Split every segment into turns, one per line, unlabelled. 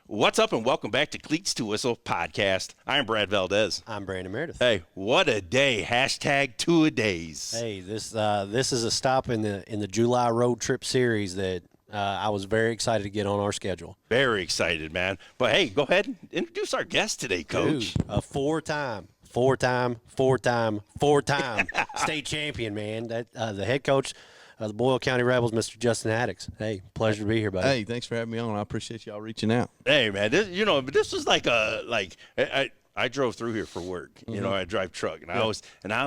What's up and welcome back to Cleats to Whistle podcast. I'm Brad Valdez.
I'm Brandon Meredith.
Hey, what a day. Hashtag two-a-days.
Hey, this is a stop in the July road trip series that I was very excited to get on our schedule.
Very excited, man. But hey, go ahead and introduce our guest today, Coach.
Dude, a four-time state champion, man. That the head coach of the Boyle County Rebels, Mr. Justin Haddix. Hey, pleasure to be here, buddy.
Hey, thanks for having me on. I appreciate y'all reaching out.
Hey, man, this was like I drove through here for work. You know, I drive truck, and I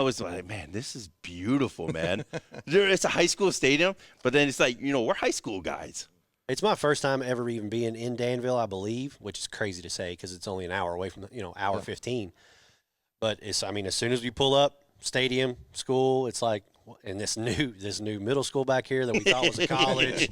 was like, man, this is beautiful, man. It's a high school stadium, but then it's like, we're high school guys.
It's my first time ever even being in Danville, I believe, which is crazy to say because it's only an hour away from hour 15. But as soon as we pull up, stadium, school, it's like, and this new middle school back here that we thought was a college.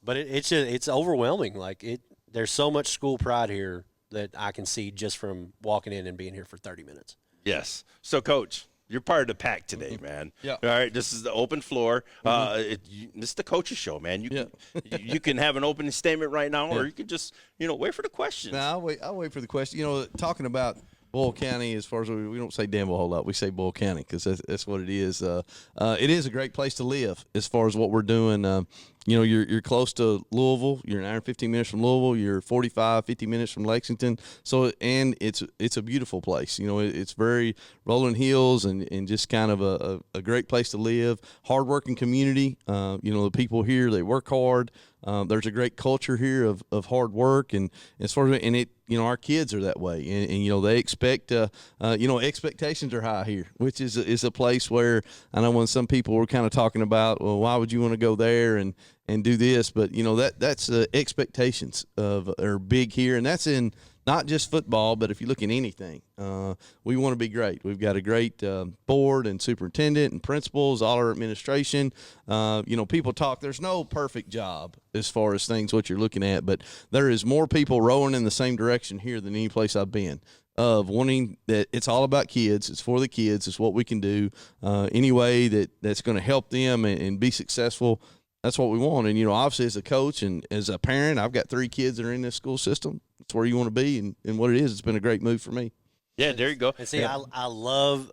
But it's overwhelming. Like there's so much school pride here that I can see just from walking in and being here for 30 minutes.
Yes. So, Coach, you're part of the pack today, man.
Yeah.
All right. This is the open floor. This is the coach's show, man. You can have an opening statement right now, or you can just wait for the questions.
No, I'll wait for the question. Talking about Boyle County, as far as we don't say Danville a whole lot, we say Boyle County because that's what it is. It is a great place to live as far as what we're doing. You're close to Louisville. You're an hour and 15 minutes from Louisville. You're 50 minutes from Lexington. So, and it's a beautiful place. It's very rolling hills and just kind of a great place to live. Hardworking community. The people here, they work hard. There's a great culture here of hard work, and as far as our kids are that way, and they expect expectations are high here, which is a place where I know when some people were kind of talking about, well, why would you want to go there and do this, but that's expectations are big here, and that's in not just football, but if you look at anything, we want to be great. We've got a great board and superintendent and principals, all our administration. People talk. There's no perfect job as far as things what you're looking at, but there is more people rowing in the same direction here than any place I've been. Of wanting that it's all about kids. It's for the kids. It's what we can do any way that's going to help them and be successful. That's what we want. And, obviously as a coach and as a parent, I've got 3 kids that are in this school system. It's where you want to be and what it is. It's been a great move for me.
Yeah, there you go.
And see, I love,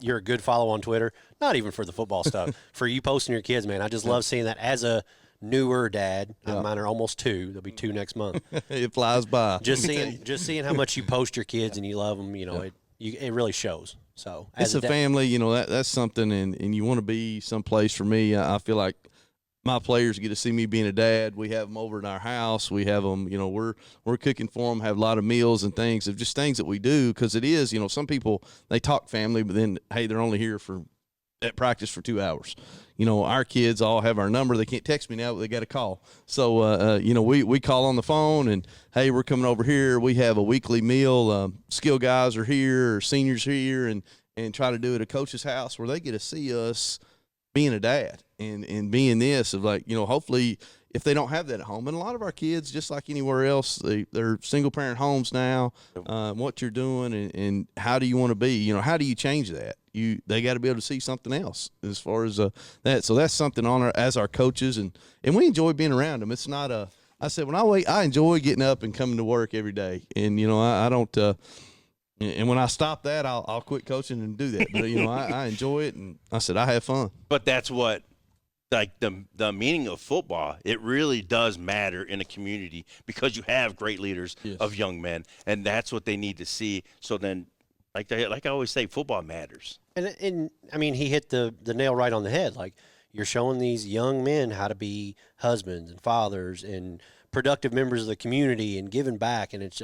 you're a good follow on Twitter, not even for the football stuff, for you posting your kids, man. I just love seeing that as a newer dad. Mine are almost 2. They'll be 2 next month.
It flies by.
Just seeing how much you post your kids and you love them, it really shows. So
it's a family, that's something, and you want to be someplace. For me, I feel like my players get to see me being a dad. We have them over at our house. We have them, we're cooking for them, have a lot of meals and things of just things that we do. Cause it is, some people, they talk family, but then, hey, they're only here at practice for 2 hours. Our kids all have our number. They can't text me now, but they got a call. So, we call on the phone and, hey, we're coming over here. We have a weekly meal. Skill guys are here or seniors here and try to do it at a coach's house where they get to see us being a dad and being this of hopefully if they don't have that at home. And a lot of our kids, just like anywhere else, they're single parent homes now. What you're doing and how do you want to be? How do you change that? They got to be able to see something else as far as that. So that's something as our coaches and we enjoy being around them. It's not I said I enjoy getting up and coming to work every day, and I don't. And when I stop that, I'll quit coaching and do that. But I enjoy it, and I said I have fun.
But that's what, the meaning of football. It really does matter in a community because you have great leaders of young men, and that's what they need to see. So then, like I always say, football matters.
And he hit the nail right on the head. Like you're showing these young men how to be husbands and fathers and productive members of the community and giving back. And it's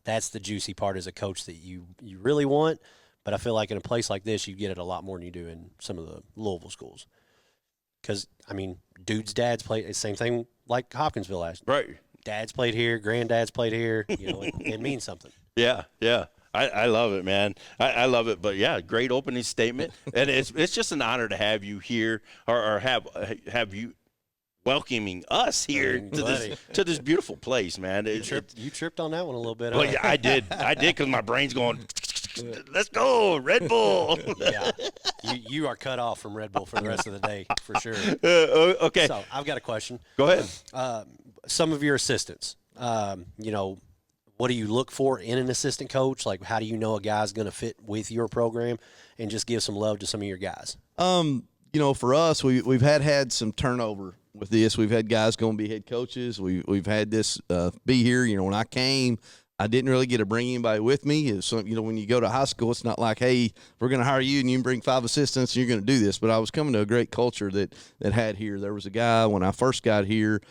that's the juicy part as a coach that you really want. But I feel like in a place like this, you get it a lot more than you do in some of the Louisville schools. Because, dudes' dads play the same thing like Hopkinsville last.
Right.
Dads played here, granddad's played here. It means something.
Yeah. I love it, man. I love it. But, yeah, great opening statement. And it's just an honor to have you here or have you welcoming us here to this beautiful place, man.
You tripped on that one a little bit.
Well, yeah, I did because my brain's going, let's go, Red Bull.
Yeah, you are cut off from Red Bull for the rest of the day, for sure.
Okay.
So I've got a question.
Go ahead.
some of your assistants, you know, what do you look for in an assistant coach? Like, how do you know a guy's going to fit with your program? And just give some love to some of your guys.
You know, for us, we've had some turnover with this. We've had guys going to be head coaches. We've had this be here. You know, when I came, I didn't really get to bring anybody with me. So, you know, when you go to high school, it's not like, hey, we're going to hire you and you can bring 5 assistants and you're going to do this. But I was coming to a great culture that had here. There was a guy when I first got here,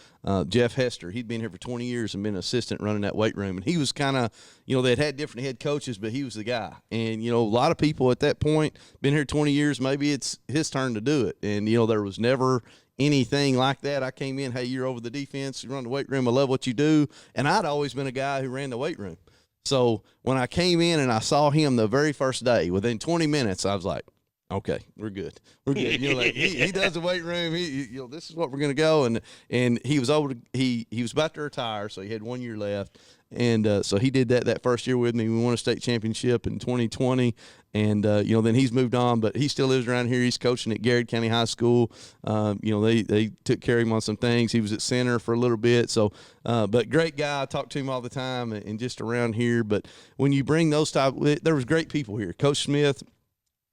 Jeff Hester. He'd been here for 20 years and been an assistant running that weight room. And he was kind of, you know, they'd had different head coaches, but he was the guy. And, you know, a lot of people at that point, been here 20 years, maybe it's his turn to do it. And, you know, there was never anything like that. I came in, hey, you're over the defense, you run the weight room, I love what you do. And I'd always been a guy who ran the weight room. So when I came in and I saw him the very first day, within 20 minutes, I was like, okay, we're good. We're good. You know, like he does the weight room. You know, this is what we're going to go. And he was he was about to retire, so he had 1 year left. And so he did that first year with me. We won a state championship in 2020. And, you know, then he's moved on, but he still lives around here. He's coaching at Garrett County High School. You know, they took care of him on some things. He was at center for a little bit. So, but great guy. I talk to him all the time and just around here. But when you bring those there was great people here. Coach Smith,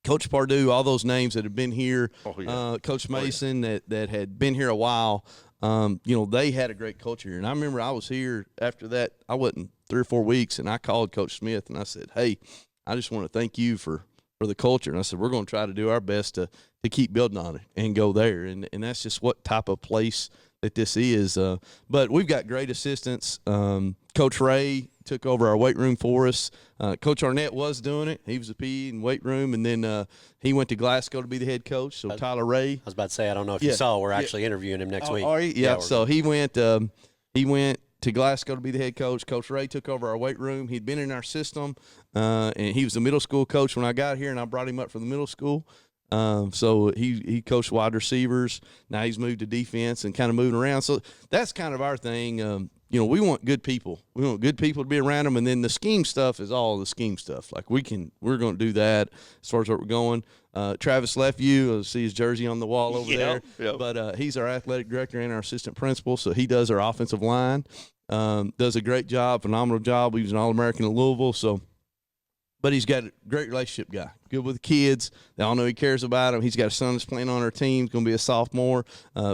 Coach Pardue, all those names that have been here. Oh, yeah. Coach Mason that had been here a while. You know, they had a great culture here. And I remember I was here after that. I wasn't 3 or 4 weeks, and I called Coach Smith, and I said, hey, I just want to thank you for the culture. And I said, we're going to try to do our best to keep building on it and go there. And that's just what type of place that this is. But we've got great assistants. Coach Ray took over our weight room for us. Coach Arnett was doing it. He was a PE and weight room. And then he went to Glasgow to be the head coach. So Tyler Ray.
I was about to say, I don't know if you saw, we're actually interviewing him next week.
Yeah, so he went to Glasgow to be the head coach. Coach Ray took over our weight room. He'd been in our system, and he was the middle school coach when I got here, and I brought him up from the middle school. So he coached wide receivers. Now he's moved to defense and kind of moving around. So that's kind of our thing. You know, we want good people. We want good people to be around them, and then the scheme stuff is all the scheme stuff. Like we're going to do that as far as what we're going. Travis Lefeview, I see his jersey on the wall over there. Yep. But he's our athletic director and our assistant principal, so he does our offensive line. Does a great job, phenomenal job. He was an All-American at Louisville, so. But he's got a great relationship guy, good with the kids. They all know he cares about them. He's got a son that's playing on our team, going to be a sophomore,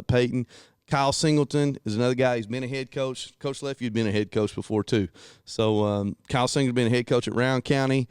Peyton. Kyle Singleton is another guy. He's been a head coach. Coach Leffy had been a head coach before too. So Kyle Singleton's been a head coach at Round County.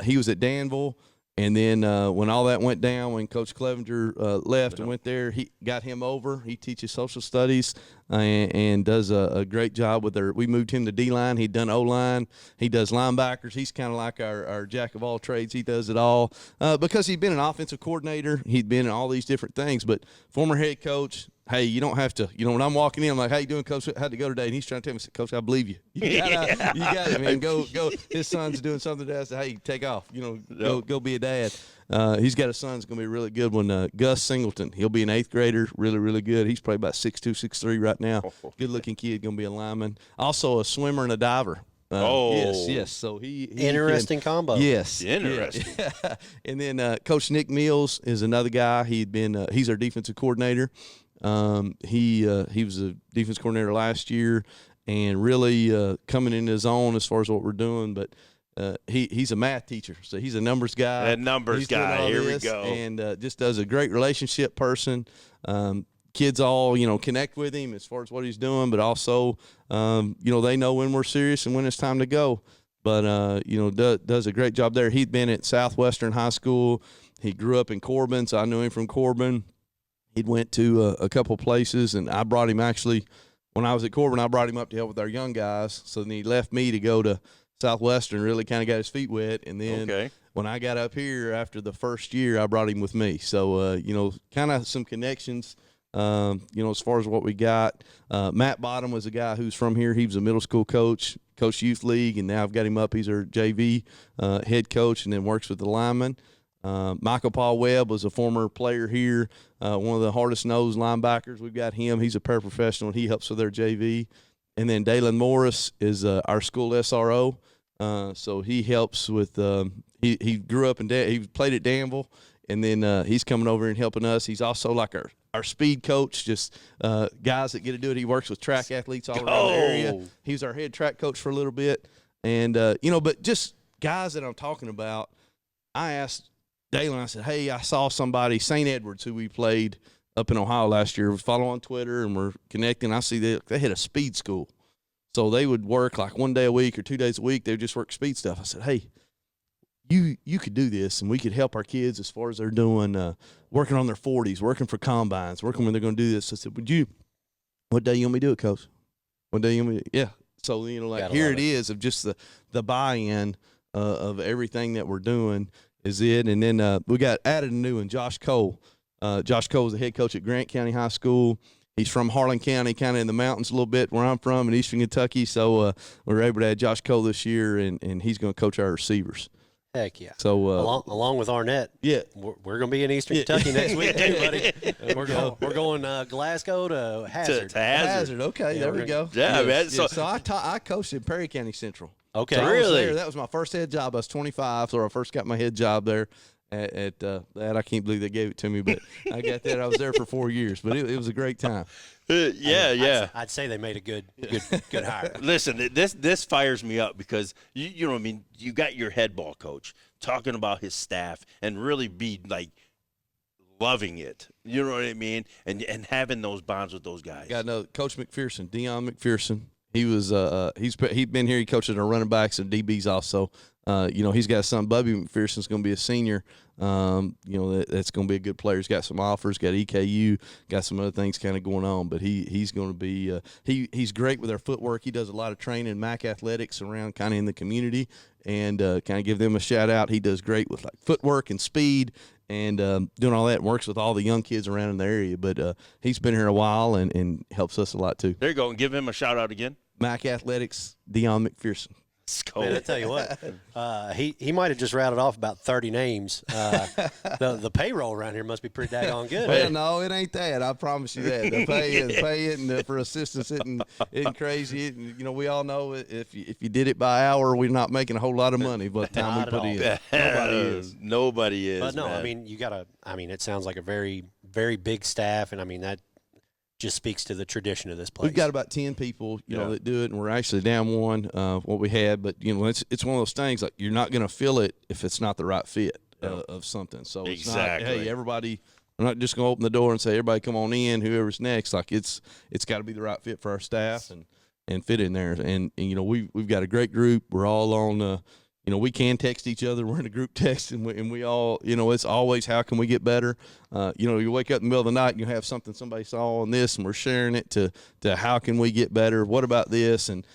He was at Danville. And then when all that went down, when Coach Clevenger left and went there, he got him over. He teaches social studies and does a great job with we moved him to D-line. He'd done O-line. He does linebackers. He's kind of like our jack of all trades. He does it all because he'd been an offensive coordinator. He'd been in all these different things. But former head coach, hey, you don't have to. You know, when I'm walking in, I'm like, how you doing, Coach? How'd to go today? And he's trying to tell me, Coach, I believe you. You got it, man. Go. His son's doing something today. I said, hey, take off. You know, go be a dad. He's got a son that's going to be a really good one, Gus Singleton. He'll be an 8th grader, really, really good. He's probably about 6'2", 6'3" right now. Good-looking kid, going to be a lineman. Also a swimmer and a diver. Yes. So he
interesting combo.
Yes, interesting.
Yeah. And then Coach Nick Mills is another guy. He's our defensive coordinator. He was a defense coordinator last year and really coming into his own as far as what we're doing. But he's a math teacher, so he's a numbers guy.
That numbers guy. Here we go.
And just does a great relationship person. Kids all, connect with him as far as what he's doing, but also, they know when we're serious and when it's time to go. But, does a great job there. He'd been at Southwestern High School. He grew up in Corbin, so I knew him from Corbin. He'd went to a couple places, and I brought him actually when I was at Corbin. I brought him up to help with our young guys. So then he left me to go to Southwestern, really kind of got his feet wet. And then when I got up here after the first year, I brought him with me. So, kind of some connections. As far as what we got, Matt Bottom was a guy who's from here. He was a middle school coach, coached youth league, and now I've got him up. He's our JV head coach, and then works with the linemen. Michael Paul Webb was a former player here, one of the hardest nosed linebackers. We've got him. He's a paraprofessional, and he helps with their JV. And then Dalen Morris is our school SRO. So he helps with he grew up he played at Danville. And then he's coming over and helping us. He's also like our speed coach, just guys that get to do it. He works with track athletes all around the area. He was our head track coach for a little bit. And, but just guys that I'm talking about, I asked Dalen, I said, hey, I saw somebody, St. Edwards, who we played up in Ohio last year. We follow on Twitter, and we're connecting. I see they had a speed school. So they would work like 1 day a week or 2 days a week. They would just work speed stuff. I said, hey, you could do this, and we could help our kids as far as they're doing, working on their 40s, working for combines, working when they're going to do this. I said, what day you want me to do it, Coach? What day you want me to yeah. So, here it is of just the buy-in of everything that we're doing is it. And then we got added a new one, Josh Cole. Josh Cole is the head coach at Grant County High School. He's from Harlan County, kind of in the mountains a little bit where I'm from in eastern Kentucky. So we were able to add Josh Cole this year, and he's going to coach our receivers.
Heck yeah.
So
along with Arnett,
yeah,
we're going to be in Eastern Kentucky next week too, buddy. We're going Glasgow to Hazard.
To Hazard.
Okay, there we go.
Yeah, man.
So I coached in Perry County Central.
Okay,
so
really?
That was my first head job. I was 25, so I first got my head job there. At that, I can't believe they gave it to me, but I got that. I was there for 4 years, but it was a great time.
I'd say they made a good hire.
Listen, this fires me up because you know what I mean. You got your head ball coach talking about his staff and really be like loving it. You know what I mean, and having those bonds with those guys.
Got another Coach McPherson, Dion McPherson. He was he's been here. He coaches our running backs and DBs also. He's got a son, Bubby McPherson's going to be a senior. That's going to be a good player. He's got some offers, got EKU, got some other things kind of going on. But he's going to be he's great with our footwork. He does a lot of training, MAC athletics around kind of in the community, and kind of give them a shout out. He does great with like footwork and speed and doing all that. And works with all the young kids around in the area. But he's been here a while and helps us a lot too.
There you go, and give him a shout out again.
MAC athletics, Dion McPherson.
Man, I tell you what, he might have just rattled off about 30 names. The payroll around here must be pretty daggone good.
Well, no, it ain't that. I promise you that. The pay and for assistance isn't crazy. We all know if you did it by hour, we're not making a whole lot of money. But the time we put in, nobody is.
Nobody is.
But no,
man.
I mean it sounds like a very, very big staff, and I mean that just speaks to the tradition of this place.
We've got about 10 people, that do it, and we're actually down one, what we had. But, it's one of those things, like you're not going to fill it if it's not the right fit of something. So it's not, hey, everybody, I'm not just going to open the door and say, everybody come on in, whoever's next. Like it's got to be the right fit for our staff and fit in there. And we've got a great group. We're all on we can text each other. We're in a group text, and we all, it's always how can we get better. You wake up in the middle of the night and you have something somebody saw on this, and we're sharing it to how can we get better. What about this, and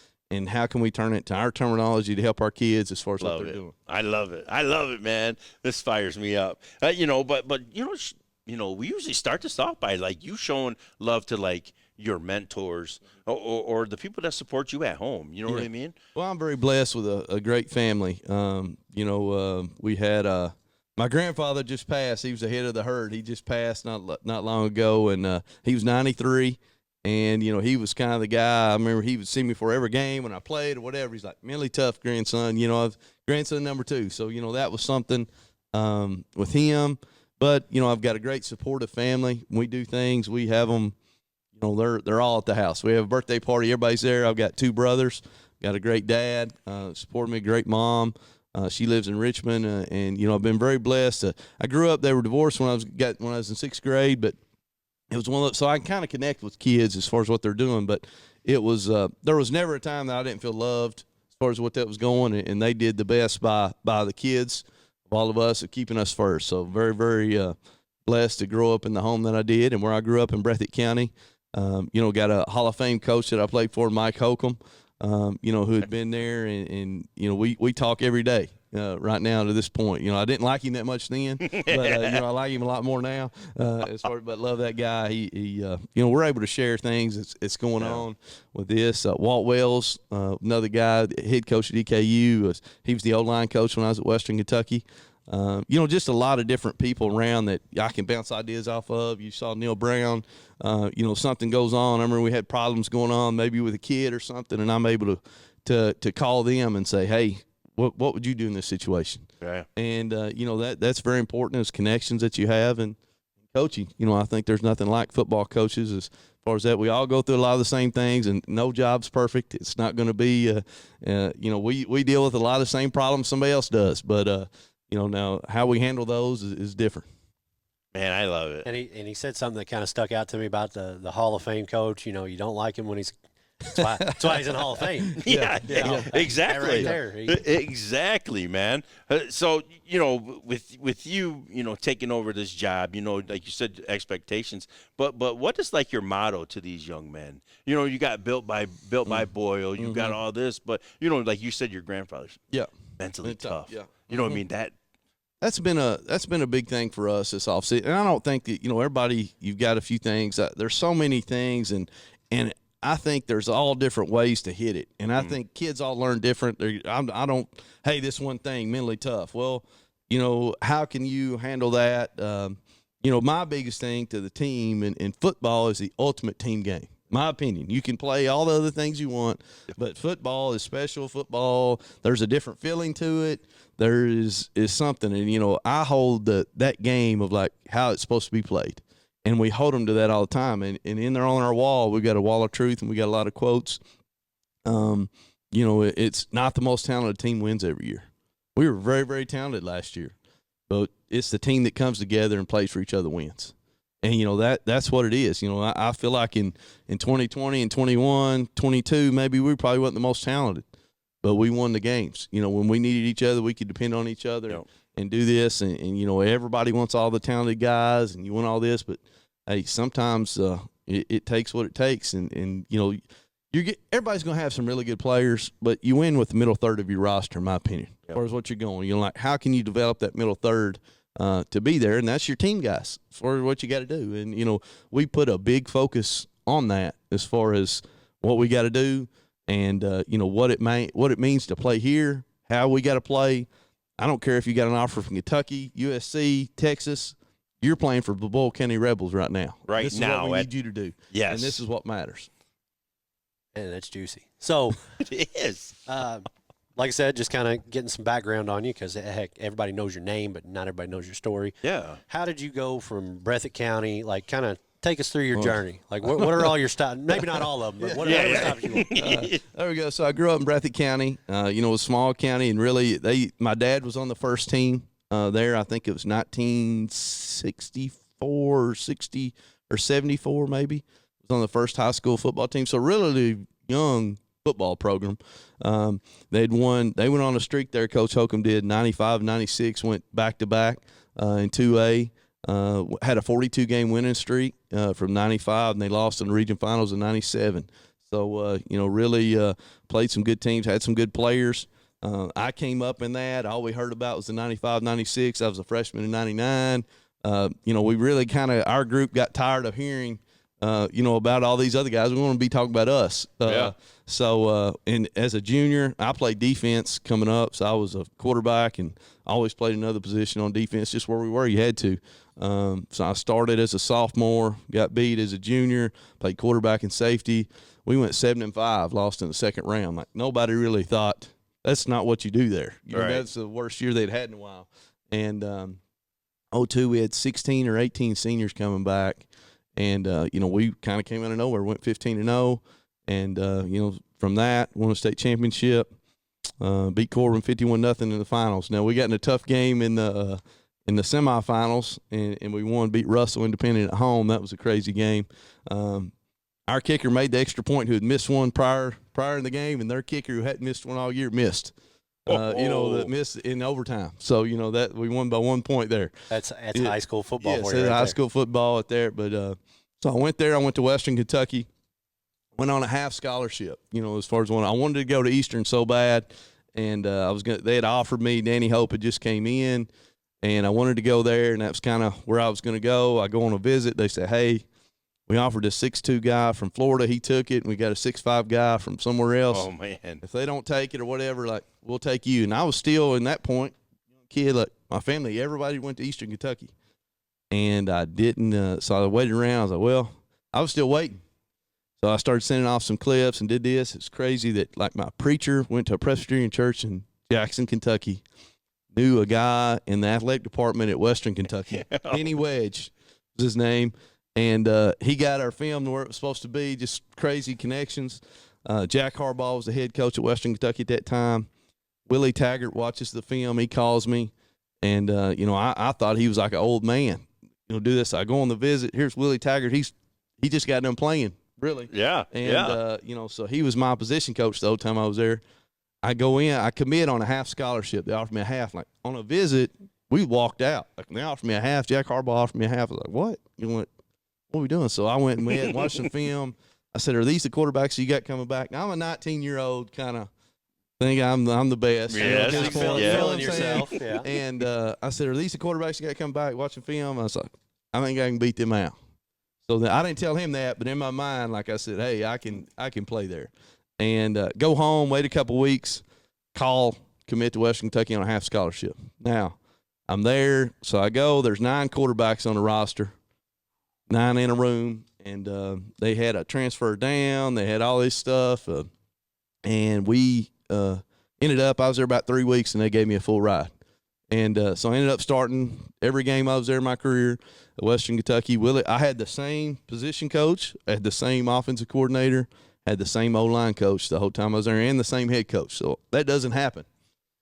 how can we turn it to our terminology to help our kids as far as what they're doing.
I love it, man. This fires me up. But we usually start this off by like you showing love to like your mentors or the people that support you at home. You know what I mean?
Well, I'm very blessed with a great family. We had my grandfather just passed. He was the head of the herd. He just passed not long ago, and he was 93. And, he was kind of the guy. I remember he would see me for every game when I played or whatever. He's like, mentally tough grandson. I've grandson number 2. So, that was something with him. But, I've got a great supportive family. When we do things, we have them. They're all at the house. We have a birthday party. Everybody's there. I've got 2 brothers. Got a great dad. Supported me. Great mom. She lives in Richmond, and I've been very blessed. I grew up. They were divorced when I was in 6th grade, but it was one of those. So I can kind of connect with kids as far as what they're doing. But it was there was never a time that I didn't feel loved as far as what that was going, and they did the best by the kids of all of us of keeping us first. So very, very blessed to grow up in the home that I did, and where I grew up in Breathitt County. Got a Hall of Fame coach that I played for, Mike Yokum, who had been there, and we talk every day right now to this point. I didn't like him that much then, but I like him a lot more now. But love that guy. He we're able to share things that's going on with this. Walt Wells, another guy, head coach at EKU. He was the O-line coach when I was at Western Kentucky. Just a lot of different people around that I can bounce ideas off of. You saw Neil Brown, something goes on. I remember we had problems going on maybe with a kid or something, and I'm able to call them and say, hey, what would you do in this situation?
Yeah.
And, that's very important is connections that you have and coaching. I think there's nothing like football coaches as far as that. We all go through a lot of the same things, and no job's perfect. It's not going to be, we deal with a lot of the same problems somebody else does, but now how we handle those is different.
Man, I love it.
And he said something that kind of stuck out to me about the Hall of Fame coach. You don't like him when he's that's why he's in the Hall of Fame.
Yeah, exactly.
Right there.
Exactly, man. So, with you, taking over this job, like you said, expectations. But what is like your motto to these young men? You got built by Boyle. You got all this, but like you said, your grandfather's mentally tough.
Yeah.
I mean that.
That's been a big thing for us this offseason. And I don't think that, everybody, you've got a few things. There's so many things, and I think there's all different ways to hit it. And I think kids all learn different. I don't, hey, this one thing, mentally tough. Well, how can you handle that? My biggest thing to the team in football is the ultimate team game. My opinion. You can play all the other things you want, but football is special. Football, there's a different feeling to it. There is something, and I hold that game of like how it's supposed to be played, and we hold them to that all the time. And in there on our wall, we got a wall of truth, and we got a lot of quotes. It's not the most talented team wins every year. We were very, very talented last year, but it's the team that comes together and plays for each other wins. And, that's what it is. I feel like in 2020 and 21, 22, maybe we probably wasn't the most talented, but we won the games. When we needed each other, we could depend on each other and do this. And everybody wants all the talented guys, and you want all this. But, hey, sometimes it takes what it takes. And everybody's going to have some really good players, but you win with the middle third of your roster, in my opinion, as far as what you're going. Like, how can you develop that middle third to be there? And that's your team guys for what you got to do. And, we put a big focus on that as far as what we got to do and, what it means to play here, how we got to play. I don't care if you got an offer from Kentucky, USC, Texas. You're playing for the Boyle County Rebels right now.
This
is
now.
What we need you to do.
Yes.
And this is what matters.
And that's juicy. So
it is.
Like I said, just kind of getting some background on you because, heck, everybody knows your name, but not everybody knows your story.
Yeah.
How did you go from Breathitt County, like kind of take us through your journey? Like what are all your stops? Maybe not all of them, but what are the stops you want?
There we go. So I grew up in Breathitt County, a small county, and really my dad was on the first team there. I think it was 1964 or 60 or 74 maybe. Was on the first high school football team. So really young football program. They went on a streak there. Coach Yokum did 95, 96, went back to back in 2A. Had a 42-game winning streak from 95, and they lost in the region finals in 97. So, really played some good teams, had some good players. I came up in that. All we heard about was the 95, 96. I was a freshman in 99. We really our group got tired of hearing about all these other guys. We want to be talking about us. So, and as a junior, I played defense coming up. So I was a quarterback and always played another position on defense, just where we were. You had to. So I started as a sophomore, got beat as a junior, played quarterback and safety. We went 7-5, lost in the second round. Like nobody really thought that's not what you do there. That's the worst year they'd had in a while. And 02, we had 16 or 18 seniors coming back. And, we kind of came out of nowhere, went 15-0. And, from that, won a state championship, beat Corbin 51-0 in the finals. Now, we got in a tough game in the semifinals, and we won, beat Russell Independent at home. That was a crazy game. Our kicker made the extra point who had missed one prior in the game, and their kicker who hadn't missed one all year missed. That missed in overtime. So, that we won by 1 point there.
That's high school football.
Yeah, it's high school football at there. But so I went there. I went to Western Kentucky. Went on a half scholarship. As far as I wanted to go to Eastern so bad, and they had offered me. Danny Hope had just came in, and I wanted to go there, and that was kind of where I was going to go. I go on a visit. They said, "Hey, we offered a 6'2" guy from Florida. He took it, and we got a 6'5" guy from somewhere else.
Oh man!
If they don't take it or whatever, like we'll take you." And I was still in that point, kid. Like my family, everybody went to Eastern Kentucky, and I didn't. So I waited around. I was like, well, I was still waiting. So I started sending off some clips and did this. It's crazy that like my preacher went to a Presbyterian church in Jackson, Kentucky, knew a guy in the athletic department at Western Kentucky, Penny Wedge. was his name. And he got our film to where it was supposed to be, just crazy connections. Jack Harbaugh was the head coach at Western Kentucky at that time. Willie Taggart watches the film. He calls me. And, I thought he was like an old man. Do this. I go on the visit. Here's Willie Taggart. He just got done playing, really.
Yeah,
And, so he was my position coach the whole time I was there. I go in. I commit on a half scholarship. They offered me a half. Like, on a visit, we walked out. Like, they offered me a half. Jack Harbaugh offered me a half. I was like, what? What are we doing? So I went and met, watched some film. I said, are these the quarterbacks you got coming back? Now, I'm a 19-year-old kind of think I'm the best.
Yes.
At this point,
Feeling
you know what I'm
yourself.
saying?
Yeah.
And I said, are these the quarterbacks you got coming back? Watching film. I was like, I think I can beat them out. So then I didn't tell him that, but in my mind, like I said, hey, I can play there. And go home, wait a couple weeks, commit to Western Kentucky on a half scholarship. Now, I'm there, so I go. There's 9 quarterbacks on the roster, 9 in a room, and they had a transfer down. They had all this stuff, and we ended up, I was there about 3 weeks, and they gave me a full ride. And so I ended up starting every game I was there in my career at Western Kentucky. I had the same position coach, I had the same offensive coordinator, had the same O-line coach the whole time I was there, and the same head coach. So that doesn't happen.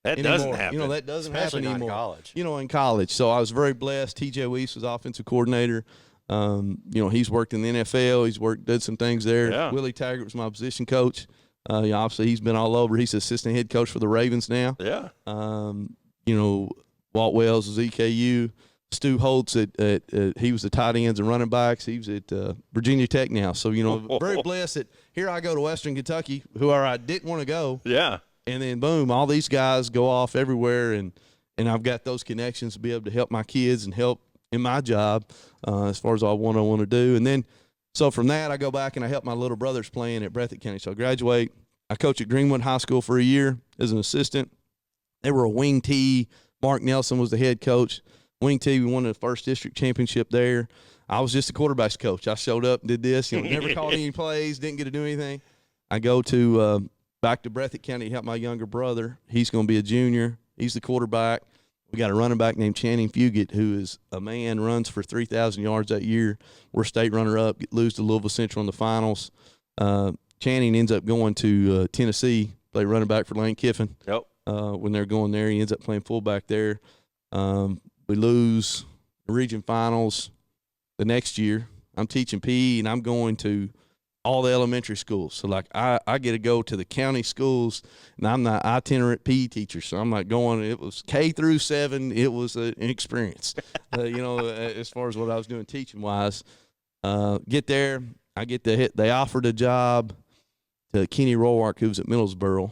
That
anymore.
doesn't happen.
That doesn't
Especially
happen
not in
anymore.
college.
In college. So I was very blessed. TJ Weiss was offensive coordinator. He's worked in the NFL. He's did some things there.
Yeah.
Willie Taggart was my position coach. Obviously he's been all over. He's assistant head coach for the Ravens now.
Yeah.
Walt Wells was EKU. Stu Holtz he was the tight ends and running backs. He was at Virginia Tech now. So, very blessed that here I go to Western Kentucky, where I didn't want to go.
Yeah.
And then, boom, all these guys go off everywhere, and I've got those connections to be able to help my kids and help in my job as far as what I want to do. And then, so from that, I go back and I help my little brothers playing at Breathitt County. So I graduate. I coach at Greenwood High School for a year as an assistant. They were a wing T. Mark Nelson was the head coach. Wing T, we won the first district championship there. I was just a quarterbacks coach. I showed up and did this. Never called any plays, didn't get to do anything. I go to back to Breathitt County to help my younger brother. He's going to be a junior. He's the quarterback. We got a running back named Channing Fugit, who is a man, runs for 3,000 yards that year. We're state runner-up, lose to Louisville Central in the finals. Channing ends up going to Tennessee, play running back for Lane Kiffin.
Yep.
When they're going there, he ends up playing fullback there. We lose the region finals the next year. I'm teaching PE, and I'm going to all the elementary schools. So, I get to go to the county schools, and I'm the itinerant PE teacher. So, I'm going. It was K through 7. It was an experience, as far as what I was doing teaching-wise. Get there. I get to hit. They offered a job to Kenny Roark, who was at Middlesboro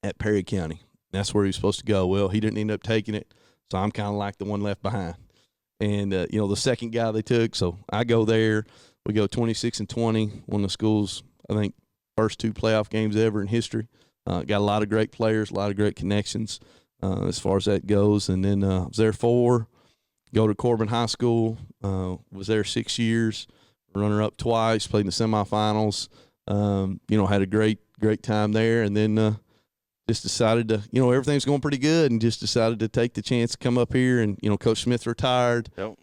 at Perry County. That's where he was supposed to go. Well, he didn't end up taking it, so I'm kind of like the one left behind. And, the second guy they took, so I go there. We go 26-20, one of the school's, I think, first 2 playoff games ever in history. Got a lot of great players, a lot of great connections as far as that goes. And then I was there 4, go to Corbin High School, was there 6 years, runner-up twice, played in the semifinals, had a great time there. And then just decided to, everything's going pretty good, and just decided to take the chance to come up here. And, Coach Smith retired.
Yep.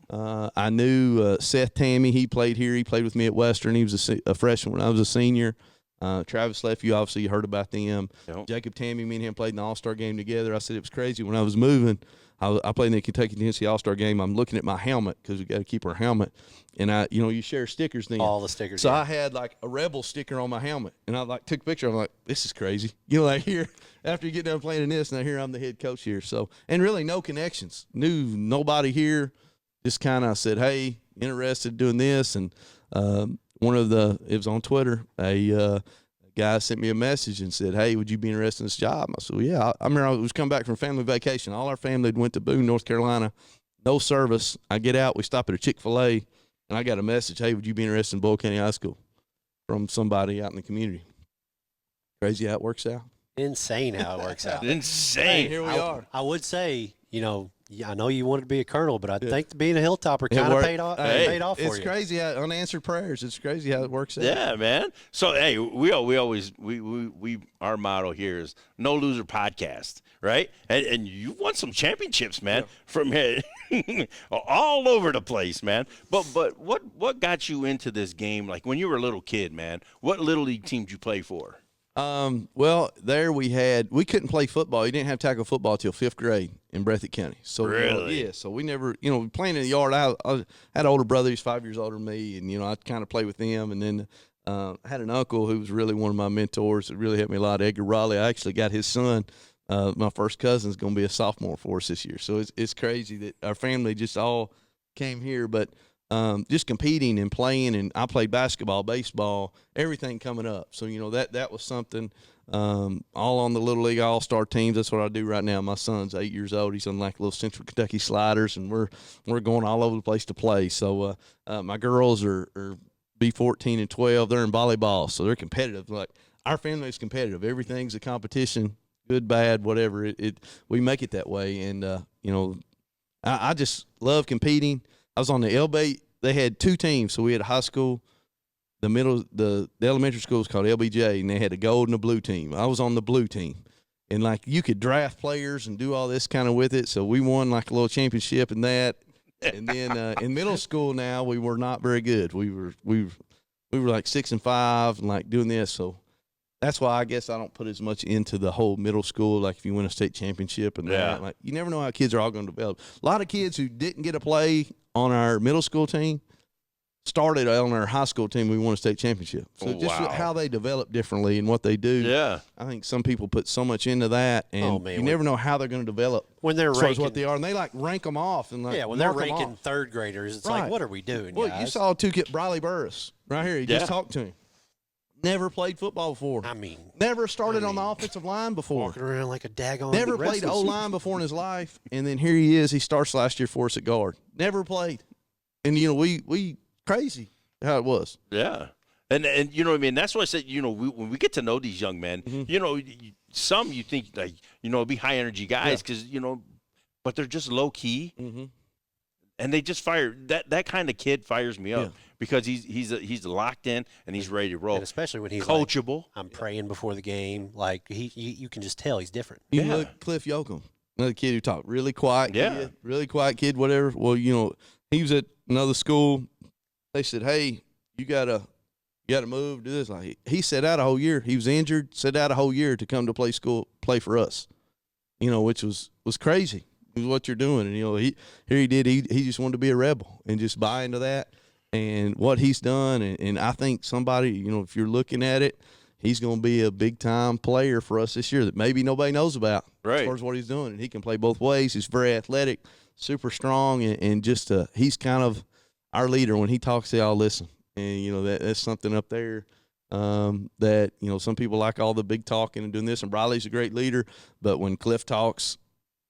I knew Seth Tammy. He played here. He played with me at Western. He was a freshman when I was a senior. Travis Leffey, obviously you heard about them.
Yep.
Jacob Tammy, me and him played in the All-Star game together. I said it was crazy. When I was moving, I played in the Kentucky-Tennessee All-Star game. I'm looking at my helmet because we got to keep our helmet. And, you share stickers then.
All the stickers.
So
yeah.
I had a Rebel sticker on my helmet, and I took a picture. I'm like, this is crazy. Here after you get done playing in this, now here I'm the head coach here. So, and really no connections, knew nobody here. Just kind of said, hey, interested in doing this. And it was on Twitter. A guy sent me a message and said, hey, would you be interested in this job? I said, well, yeah. I remember I was coming back from family vacation. All our family had went to Boone, North Carolina. No service. I get out. We stop at a Chick-fil-A. And I got a message, hey, would you be interested in Boyle County High School, from somebody out in the community. Crazy how it works out.
Insane how it works out.
Insane.
Here we are.
I would say, you I know you wanted to be a colonel, but I think being a hilltopper kind of paid off for you.
It's crazy how unanswered prayers. It's crazy how it works out.
Yeah, man. So hey, we always our motto here is no loser podcast, right? And you won some championships, man, from all over the place, man. But what got you into this game? Like when you were a little kid, man. What little league team did you play for?
Well, there we couldn't play football. You didn't have tackle football till 5th grade in Breathitt County. So
really,
so we never, playing in the yard. I had an older brother who's 5 years older than me, and I kind of played with him. And then I had an uncle who was really one of my mentors. That really helped me a lot. Edgar Raleigh. I actually got his son. My first cousin is going to be a sophomore for us this year. So it's crazy that our family just all came here, but. Just competing and playing, and I played basketball, baseball, everything coming up. So, that was something all on the Little League All-Star teams. That's what I do right now. My son's 8 years old. He's on like little Central Kentucky Sliders, and we're going all over the place to play. So my girls are B14 and 12. They're in volleyball, so they're competitive. Like our family is competitive. Everything's a competition, good, bad, whatever. We make it that way, and I just love competing. I was on the LB. They had 2 teams, so we had a high school, the elementary school was called LBJ, and they had a gold and a blue team. I was on the blue team, and like you could draft players and do all this kind of with it. So we won like a little championship in that. And then in middle school now we were not very good. We were like 6 and 5 and like doing this. So that's why I guess I don't put as much into the whole middle school. Like if you win a state championship and that, like you never know how kids are all going to develop. A lot of kids who didn't get a play on our middle school team started on our high school team. We won a state championship. So just how they develop differently and what they do. Yeah. I think some people put so much into that, and you never know how they're going to develop
when they're ranking
what they are. And they like rank them off. And like
when they're ranking third graders, it's like, what are we doing, guys?
You saw 2 kids, Briley Burris, right here. You just talked to him. Never played football before. Never started on the offensive line before.
Walking around like a daggone.
Never played O-line before in his life. And then here he is. He starts last year for us at guard. Never played. And, we crazy how it was.
Yeah. And you know what I mean? That's why I said, when we get to know these young men, some you think, like, be high-energy guys because, but they're just low-key. Mm-hmm. And they just fire that kind of kid fires me up because he's locked in and he's ready to roll. And
especially when he's
coachable.
Like, I'm praying before the game. Like you can just tell he's different.
You look Cliff Yokum, another kid who talked really quiet. Kid, really quiet kid. Whatever. Well, he was at another school. They said, "Hey, you gotta move. Do this." Like he sat out a whole year. He was injured. Sat out a whole year to come to play for us. Which was crazy. Is what you're doing, and he did. He just wanted to be a rebel and just buy into that, and what he's done. And I think somebody, if you're looking at it, he's going to be a big time player for us this year that maybe nobody knows about as far as what he's doing. And he can play both ways. He's very athletic, super strong, and just he's kind of our leader. When he talks, they all listen, and that's something up there. That some people like all the big talking and doing this, and Riley's a great leader, but when Cliff talks,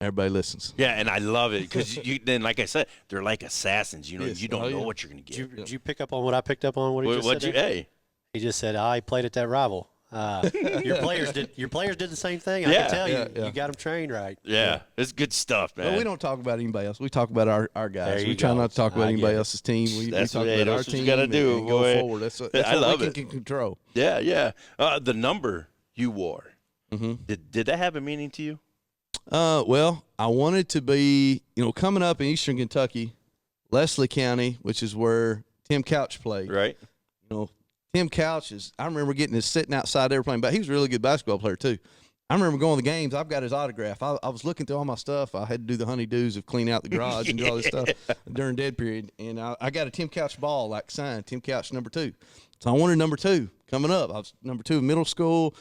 everybody listens.
Yeah, and I love it because then, like I said, they're like assassins. You don't know what you're going to get.
Did you pick up on what I picked up on? What he just said?
Hey,
he just said I played at that rival. Your players did the same thing. I can tell you got them trained right.
Yeah, it's good stuff, man.
Well, we don't talk about anybody else. We talk about our guys. We try not to talk about anybody else's team. We talk about our team.
Got to do
and go forward. That's
I love
what we can control.
Yeah. The number you wore, did that have a meaning to you?
Well, I wanted to be, coming up in Eastern Kentucky, Leslie County, which is where Tim Couch played.
Right.
Tim Couch I remember sitting outside there playing, but he was a really good basketball player too. I remember going to the games. I've got his autograph. I was looking through all my stuff. I had to do the honeydews of clean out the garage and do all this stuff during dead period. And I got a Tim Couch ball, like signed, Tim Couch number 2. So I wanted number 2 coming up. I was number 2 in middle school.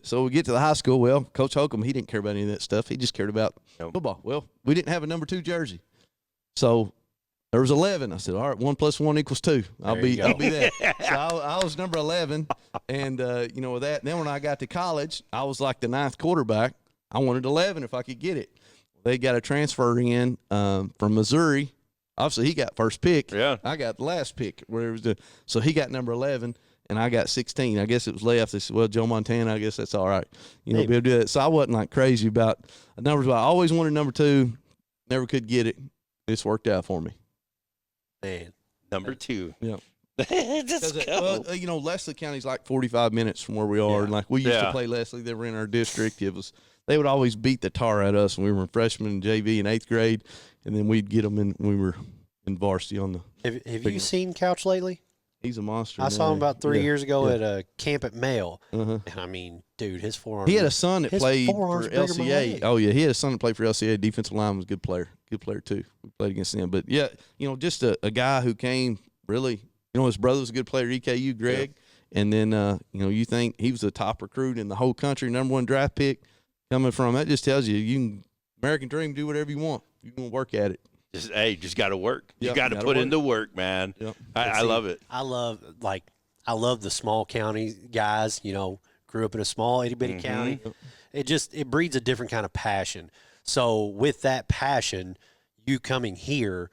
So we get to the high school. Well, Coach Yokum, he didn't care about any of that stuff. He just cared about football. Well, we didn't have a number 2 jersey. So there was 11. I said, all right, 1 + 1 = 2. I'll be that. So I was number 11. And, with that, then when I got to college, I was like the 9th quarterback. I wanted 11 if I could get it. They got a transfer in from Missouri. Obviously, he got first pick.
Yeah.
I got the last pick. So he got number 11, and I got 16. I guess it was left. They said, well, Joe Montana, I guess that's all right. Be able to do that. So I wasn't like crazy about numbers, but I always wanted number 2. Never could get it. It's worked out for me.
Man,
Number 2.
Yeah.
Just go.
Well, Leslie County's like 45 minutes from where we are.
Yeah.
And like we used to
Yeah.
play Leslie. They were in our district. They would always beat the tar at us when we were freshmen in JV in 8th grade. And then we'd get them when we were in varsity on the.
have you seen Couch lately?
He's a monster.
I saw him about 3
Yeah.
years ago
Yeah.
at a camp at Mail.
Uh-huh.
And I mean, dude, his forearms.
He had a son that
his
played for
forearms bigger than my
LCA.
leg.
Oh, yeah. He had a son that played for LCA. Defensive lineman was a good player. Good player, too. We played against him. But, yeah, just a guy who came really – his brother was a good player at EKU, Greg. Yeah. And then, you think he was the top recruit in the whole country, #1 draft pick coming from – that just tells you can American dream, do whatever you want. You can work at it.
Just got to work.
Yep,
you got to put into work, man.
Yep.
I love it.
I love the small county guys, grew up in a small itty bitty county. It breeds a different kind of passion. So with that passion, you coming here,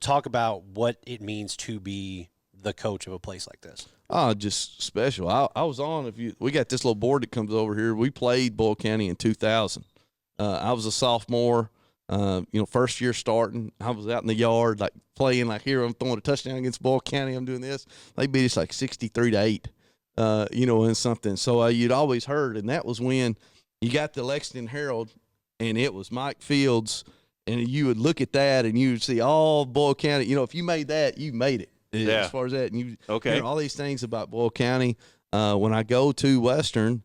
talk about what it means to be the coach of a place like this.
Oh, just special. I was on, we got this little board that comes over here. We played Boyle County in 2000. I was a sophomore. First year starting, I was out in the yard, playing here. I'm throwing a touchdown against Boyle County. I'm doing this. They beat us 63-8, and something. So you'd always heard, and that was when you got the Lexington Herald, and it was Mike Fields, and you would look at that, and you would see all Boyle County. If you made that, you made it.
Yeah.
As far as that, and you
hear
all these things about Boyle County. When I go to Western,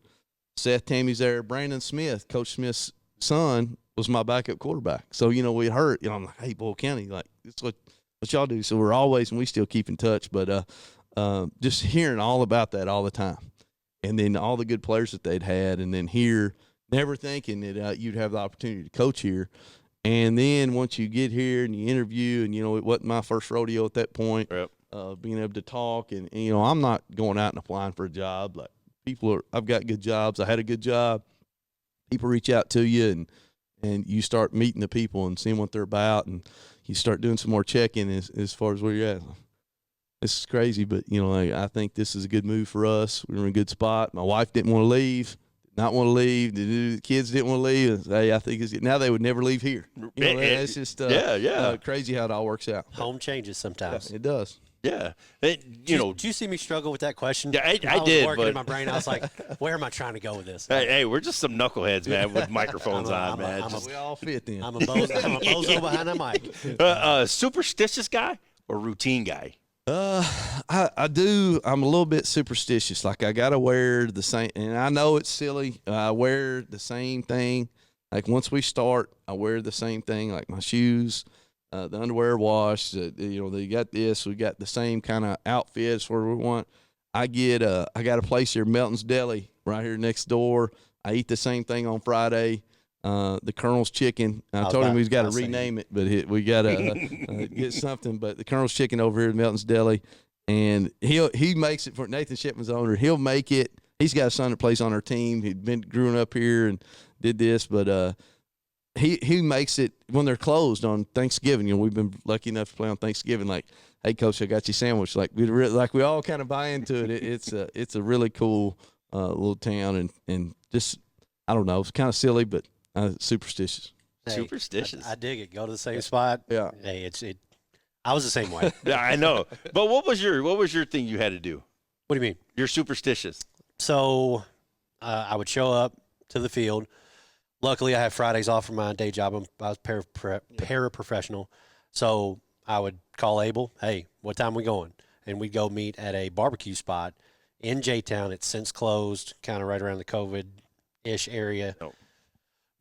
Seth Tammy's there. Brandon Smith, Coach Smith's son, was my backup quarterback. So, we heard, I'm like, hey, Boyle County, it's what y'all do. So we're always, and we still keep in touch, but just hearing all about that all the time. And then all the good players that they'd had, and then here, never thinking that you'd have the opportunity to coach here. And then once you get here and you interview, and, it wasn't my first rodeo at that point,
Yep.
Being able to talk. And, I'm not going out and applying for a job. I've got good jobs. I had a good job. People reach out to you, and you start meeting the people and seeing what they're about, and you start doing some more checking as far as where you're at. This is crazy, but, I think this is a good move for us. We were in a good spot. My wife didn't want to leave. Not want to leave. The kids didn't want to leave. Hey, I think now they would never leave here. It's just crazy how it all works out.
Home changes sometimes.
Yeah, it does.
Yeah.
Did you see me struggle with that question?
Yeah, I
was
did,
working
but
in my brain. I was like, where am I trying to go with this?
Hey, we're just some knuckleheads, man, with microphones on, man.
We all fit then.
I'm a bozo behind a mic.
Superstitious guy or routine guy?
I do. I'm a little bit superstitious. I got to wear the same, and I know it's silly. I wear the same thing. Once we start, I wear the same thing, like my shoes, the underwear wash. They got this. We got the same kind of outfits where we want. I got a place here, Melton's Deli, right here next door. I eat the same thing on Friday. The Colonel's Chicken. I told him he's got to rename it, but we got to get something. But the Colonel's Chicken over here at Melton's Deli, and he makes it for Nathan Shipman's owner. He'll make it. He's got a son that plays on our team. He'd been growing up here and did this, but he makes it when they're closed on Thanksgiving. We've been lucky enough to play on Thanksgiving. Hey, Coach, I got you a sandwich. We all kind of buy into it. It's a really cool little town, and just I don't know. It's kind of silly, but. Superstitious.
Hey,
Superstitious.
I dig it. Go to the same spot.
Yeah.
Hey, I was the same way.
Yeah, I know. But what was your thing you had to do?
What do you mean?
You're superstitious.
So I would show up to the field. Luckily, I have Fridays off from my day job. I was paraprofessional. So I would call Abel, hey, what time we going? And we'd go meet at a barbecue spot in J-Town. It's since closed, kind of right around the COVID-ish area.
Oh.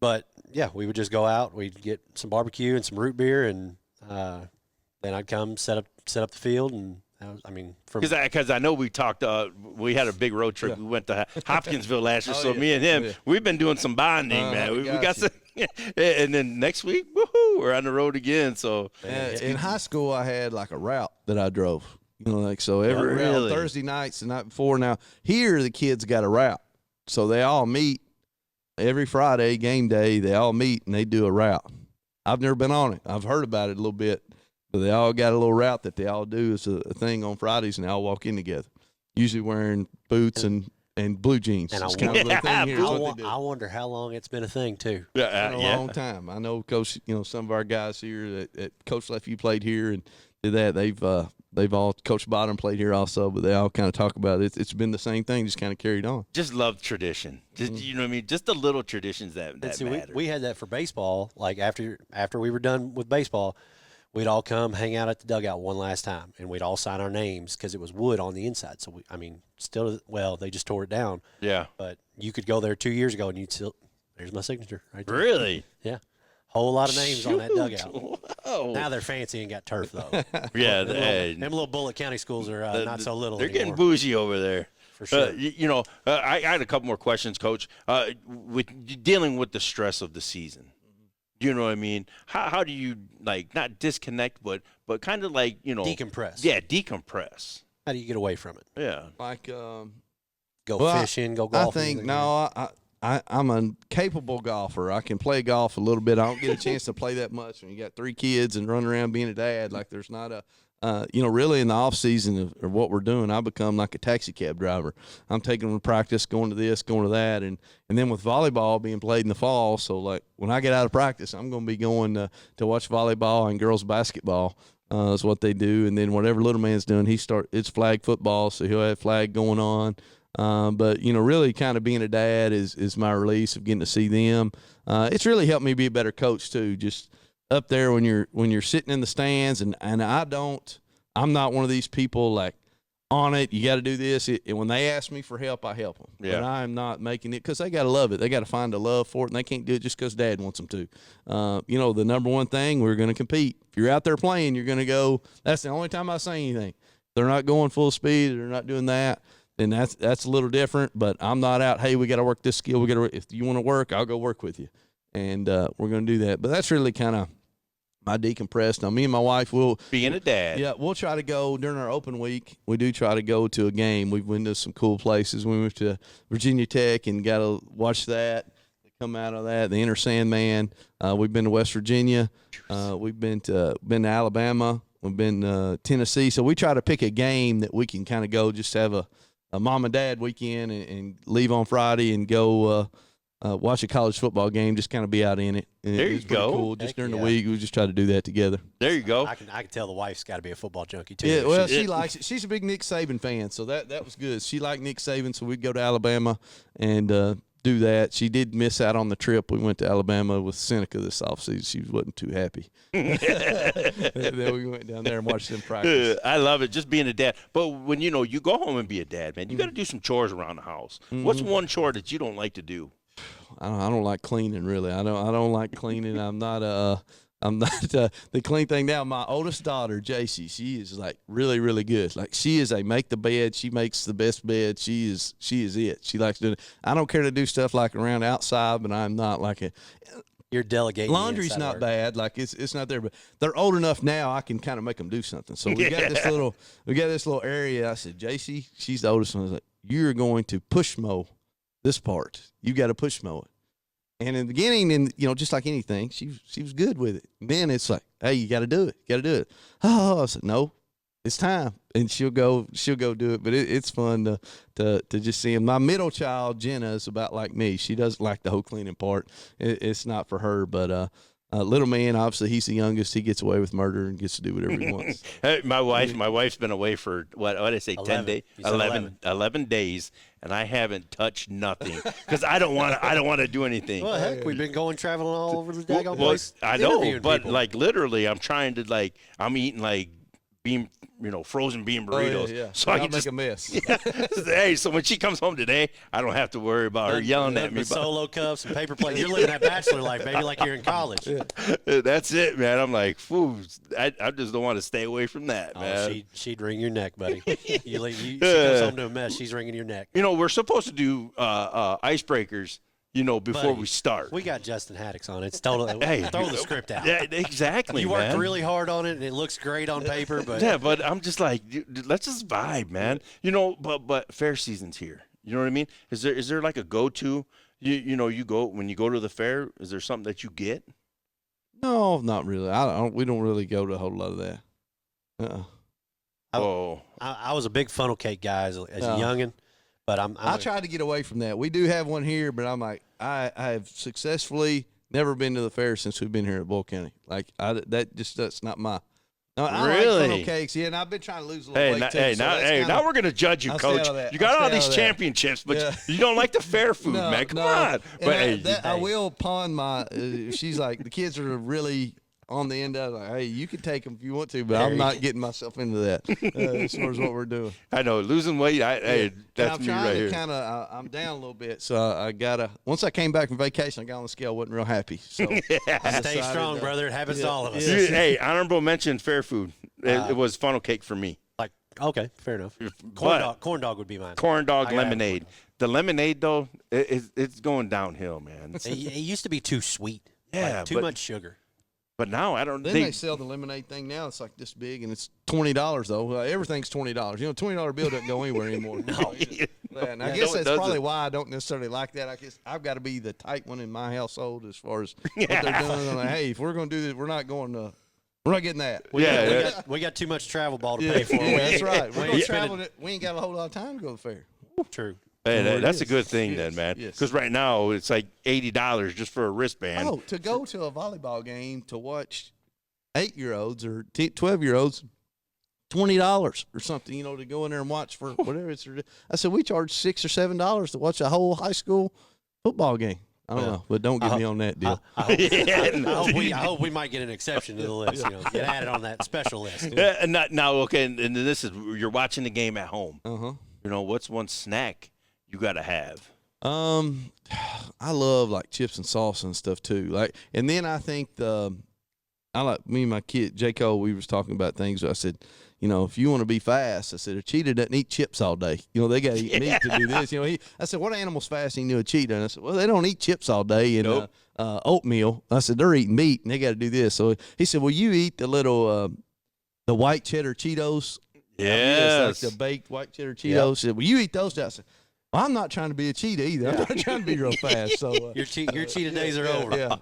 But, yeah, we would just go out. We'd get some barbecue and some root beer, and then I'd come set up the field. And,
because I know we talked we had a big road trip. Yeah. We went to Hopkinsville last year. So me and him, we've been doing some bonding, man. We got some. And then next week, woohoo, we're on the road again. So
in high school, I had a route that I drove. So every
really?
Thursday nights the night before. Now here the kids got a route, so they all meet. Every Friday, game day, they all meet and they do a route. I've never been on it. I've heard about it a little bit, but they all got a little route that they all do as a thing on Fridays, and they all walk in together, usually wearing boots and and blue jeans.
And
It's kind of the thing here. It's what they do.
I wonder how long it's been a thing too.
Yeah,
It's been a long time. I know, Coach. Some of our guys here that Coach Leffy played here and did that. They've all Coach Bottom played here also, but they all kind of talk about it. It's been the same thing, just kind of carried on.
Just love tradition. Just you know what I mean. Just the little traditions that matter.
We had that for baseball. Like after we were done with baseball, we'd all come hang out at the dugout one last time, and we'd all sign our names because it was wood on the inside. So they just tore it down.
Yeah.
But you could go there 2 years ago, and you'd still there's my signature right there.
Really?
Yeah. Whole lot of names on that dugout.
Whoa.
Now they're fancy and got turf though.
Yeah.
Them little Bullitt County schools are not so little.
They're
anymore.
getting bougie over there.
For sure.
I had a couple more questions, Coach. With dealing with the stress of the season, you know what I mean? How do you not disconnect, but kind of
decompress?
Yeah, decompress.
How do you get away from it?
Yeah.
Go fishing, go golfing.
I think I'm a capable golfer. I can play golf a little bit. I don't get a chance to play that much when you got 3 kids and run around being a dad. Like there's not really in the off season of what we're doing, I become like a taxi cab driver. I'm taking them to practice, going to this, going to that, and then with volleyball being played in the fall, so like when I get out of practice, I'm going to be going to watch volleyball and girls basketball. Is what they do, and then whatever little man's doing, it's flag football, so he'll have flag going on. But really kind of being a dad is my release of getting to see them. It's really helped me be a better coach too. Just up there when you're sitting in the stands, and I'm not one of these people like on it. You got to do this. And when they ask me for help, I help them.
Yeah.
But I'm not making it because they got to love it. They got to find a love for it, and they can't do it just because Dad wants them to. The number one thing, we're going to compete. If you're out there playing, you're going to go. That's the only time I say anything. They're not going full speed. They're not doing that. Then that's a little different. But I'm not out. Hey, we got to work this skill. If you want to work, I'll go work with you, and we're going to do that. But that's really kind of my decompressed. Now, me and my wife will
being a dad.
Yeah, we'll try to go during our open week. We do try to go to a game. We've been to some cool places. We went to Virginia Tech and got to watch that. Come out of that, the Inner Sandman. We've been to West Virginia. We've been to Alabama. We've been to Tennessee. So we try to pick a game that we can kind of go just have a mom and dad weekend and leave on Friday and go watch a college football game, just kind of be out in it. And
there you go.
Cool. Just during the week, we just try to do that together.
There you go.
I can tell the wife's got to be a football junkie too.
Yeah, well, she likes it. She's a big Nick Saban fan, so that was good. She liked Nick Saban, so we'd go to Alabama and do that. She did miss out on the trip. We went to Alabama with Seneca this offseason. She wasn't too happy. Then we went down there and watched them practice.
I love it, just being a dad. But when you go home and be a dad, man, you got to do some chores around the house. What's one chore that you don't like to do?
I don't like cleaning, really. I don't like cleaning. I'm not the clean thing now. My oldest daughter, JC, she is like really, really good. Like she is make the bed. She makes the best bed. She is it. She likes doing it. I don't care to do stuff like around outside, but I'm not like a.
You're delegating.
Laundry's not bad. Like it's not there, but they're old enough now. I can kind of make them do something. So we got this little area. I said, JC, she's the oldest one. I was like, you're going to push mow this part. You got to push mow it. And in the beginning, just like anything, she was good with it. And then it's like, hey, you got to do it. You got to do it. Oh, I said, no, it's time. And she'll go do it. But it's fun to just see him. My middle child, Jenna, is about like me. She doesn't like the whole cleaning part. It's not for her. But little man, obviously, he's the youngest. He gets away with murder and gets to do whatever he wants.
Hey, my wife's been away for what did I say? 10 days, 11 days, and I haven't touched nothing because I don't want to do anything.
Well, heck, we've been traveling all over the daggone place.
I know, but
people.
like literally, I'm trying to I'm eating like frozen bean burritos.
Yeah.
So I can
make
just
a mess.
Hey, so when she comes home today, I don't have to worry about her yelling at me.
With solo cups and paper plates. You're living that bachelor life, baby, like you're in college.
That's it, man. I'm like, I just don't want to stay away from that, man.
She'd wring your neck, buddy. She comes home to a mess. She's wringing your neck.
We're supposed to do icebreakers. Before we start.
We got Justin Haddix on. It's totally throw the script out.
Yeah, exactly.
You worked really hard on it, and it looks great on paper. But
yeah, but I'm just like, dude, let's just vibe, man. But fair season's here. You know what I mean? Is there like a go-to? You go when you go to the fair. Is there something that you get?
No, not really. We don't really go to a whole lot of that.
I was a big funnel cake guy as a youngin'. But
I tried to get away from that. We do have one here, but I'm like, I have successfully never been to the fair since we've been here at Boyle County. Like, that's not my. No, I
Really?
like funnel cakes. Yeah, and I've been trying to lose a little weight too.
Now we're gonna judge you,
I'll stay
Coach.
out of that.
You got
I'll
all
stay
these
out of that.
championships, but
Yeah.
you don't like the fair food, man. Come on.
And
But
I will pawn my. She's like, the kids are really on the end of it. Like, hey, you can take them if you want to, but I'm not getting myself into that as far as what we're doing.
I know losing weight. Hey, that's me right here.
I'm down a little bit, so I gotta. Once I came back from vacation, I got on the scale, wasn't real happy. So
Stay strong, brother. It happens to all of us.
Hey, honorable mention, fair food. It was funnel cake for me.
Like, okay, fair enough. Corn dog would be mine.
Corn dog lemonade. The lemonade though, it's going downhill, man.
It used to be too sweet.
Yeah,
like, too much sugar.
But now I don't.
Then they sell the lemonade thing now. It's like this big, and it's $20 though. Everything's $20. You know, $20 bill doesn't go anywhere anymore.
No.
And I guess that's probably why I don't necessarily like that. I guess I've got to be the tight one in my household as far as what they're doing. I'm like, hey, if we're going to do this, we're not going to. We're not getting that.
We got too much travel ball to pay for.
Yeah, that's right. We're going to
spending-
travel. We ain't got a whole lot of time to go to the fair.
True.
Hey, that's a good thing then, man.
Yes.
Because right now it's like $80 just for a wristband.
Oh, to go to a volleyball game to watch 8-year-olds or 12-year-olds, $20 or something, you know, to go in there and watch for whatever it's. I said, we charge $6 or $7 to watch a whole high school football game. I don't know, but don't get me on that deal.
I hope we might get an exception to the list. You know, get added on that special list.
Now, okay, and this is you're watching the game at home.
Uh-huh.
You know, what's one snack you got to have?
I love like chips and salsa and stuff too. Like, and then I think I like me and my kid J. Cole. We was talking about things. I said, you know, if you want to be fast, I said a cheetah doesn't eat chips all day. You know, they got to eat meat to do this. You know, I said, what animal's fasting to a cheetah? And I said, well, they don't eat chips all day and oatmeal. I said, they're eating meat and they got to do this. So he said, well, you eat the little the white cheddar Cheetos.
Yes.
Like the baked white cheddar Cheetos. Yep. Said, well, you eat those. I said, well, I'm not trying to be a cheetah either. I'm not trying to be real fast. So
your cheetah days are over.
Yeah.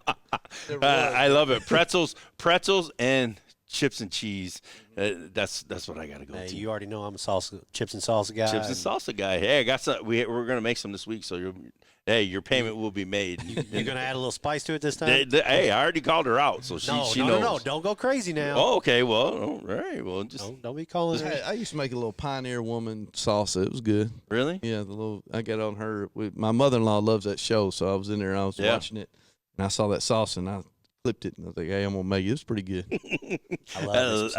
I love it. Pretzels, and chips and cheese. That's what I got to go to.
You already know I'm a chips and salsa guy.
Chips and salsa guy. Hey, I got some. We're gonna make some this week, so your payment will be made.
You're gonna add a little spice to it this time.
Hey, I already called her out, so she knows.
No, don't go crazy now.
Oh, okay. Well, all right. Well, just
don't be calling her.
I used to make a little Pioneer Woman salsa. It was good.
Really?
Yeah, I got on her. My mother-in-law loves that show, so I was in there and I was watching it, and I saw that salsa and I clipped it and I was like, hey, I'm gonna make it. It's pretty good.
I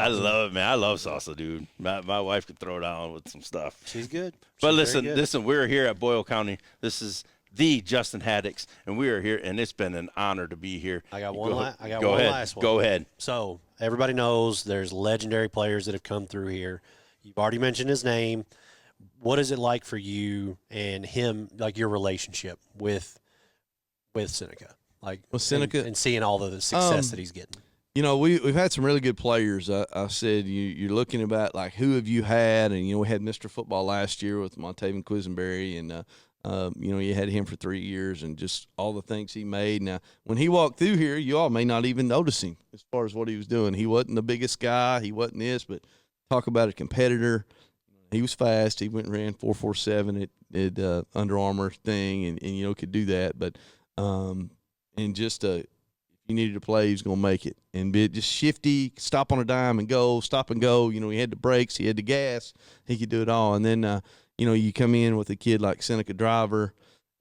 love it, man. I love salsa, dude. My wife could throw it on with some stuff.
She's good.
But listen, we're here at Boyle County. This is the Justin Haddix, and we are here, and it's been an honor to be here.
I got one
ahead.
last one.
Go ahead.
So everybody knows there's legendary players that have come through here. You've already mentioned his name. What is it like for you and him, like your relationship with Seneca? Like
with Seneca
and seeing all the success that he's getting.
You know, we've had some really good players. I said you're looking about like who have you had, and you know we had Mr. Football last year with Montavian Quisenberry, and you know you had him for 3 years, and just all the things he made. Now when he walked through here, you all may not even notice him as far as what he was doing. He wasn't the biggest guy, he wasn't this, but talk about a competitor. He was fast. He went and ran 4.47 at Under Armour thing, and you know could do that, but. And just if you needed to play, he was going to make it. And be just shifty, stop on a dime and go, stop and go. You know, he had the brakes, he had the gas, he could do it all. And then, you know, you come in with a kid like Seneca Driver.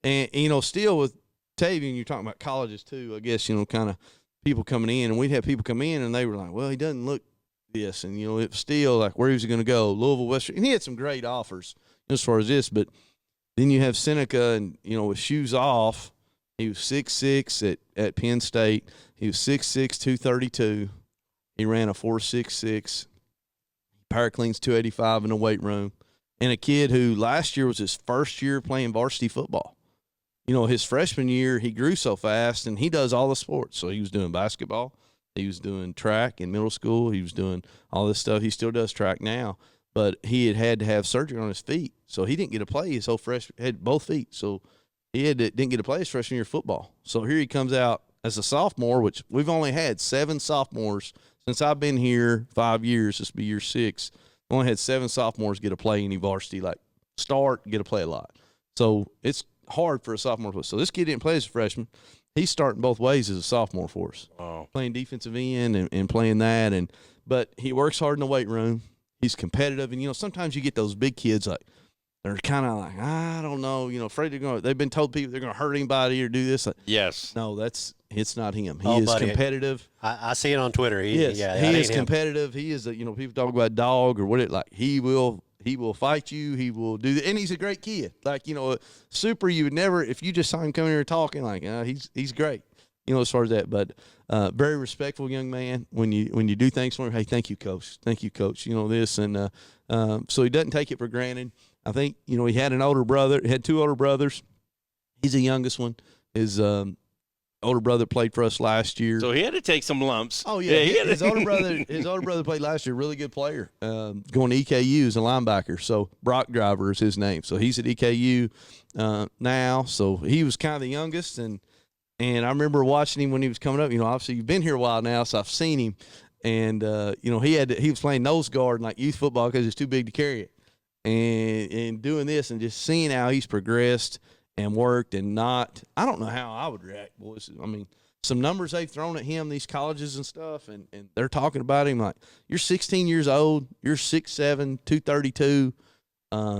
And you know, still with Tavian, you're talking about colleges too, I guess, you know, kind of people coming in. And we'd have people come in and they were like, well, he doesn't look this. And, you know, it was still like, where was he going to go? Louisville, Western. And he had some great offers as far as this. But then you have Seneca and, you know, with shoes off. He was 6'6" at Penn State. He was 6'6", 232. He ran a 4.66. Power cleans 285 in the weight room. And a kid who last year was his first year playing varsity football. You know, his freshman year, he grew so fast, and he does all the sports. So he was doing basketball. He was doing track in middle school. He was doing all this stuff. He still does track now. But he had to have surgery on his feet. So he didn't get to play his whole freshman – had both feet. So – didn't get to play his freshman year football. So here he comes out as a sophomore, which we've only had 7 sophomores since I've been here 5 years. This will be year 6. We only had 7 sophomores get to play any varsity like start, get to play a lot. So it's hard for a sophomore. So this kid didn't play as a freshman. He's starting both ways as a sophomore for us, playing defensive end and playing that. But he works hard in the weight room. He's competitive. And, sometimes you get those big kids like they're kind of like, I don't know, afraid they've been told people they're going to hurt anybody or do this. Like,
yes.
No, it's not him. He is competitive.
I see it on Twitter.
He is competitive. He is, people talk about dog or what he will fight you. He will do that. And he's a great kid. Like, super, you would never, if you just saw him coming here talking, like, he's great, as far as that. But very respectful young man. When you do things for him, hey, thank you, coach. Thank you, coach. This. And so he doesn't take it for granted. I think, he had had two older brothers. He's the youngest one. His older brother played for us last year.
So he had to take some lumps.
Oh yeah, his older brother played last year. Really good player. Going to EKU as a linebacker. So Brock Driver is his name. So he's at EKU now. So he was kind of the youngest, and I remember watching him when he was coming up. Obviously you've been here a while now, so I've seen him. And he was playing nose guard in like youth football because he's too big to carry it, and doing this and just seeing how he's progressed and worked and not – I don't know how I would react, boys. I mean, some numbers they've thrown at him, these colleges and stuff, and they're talking about him like, you're 16 years old, you're 6'7", 232,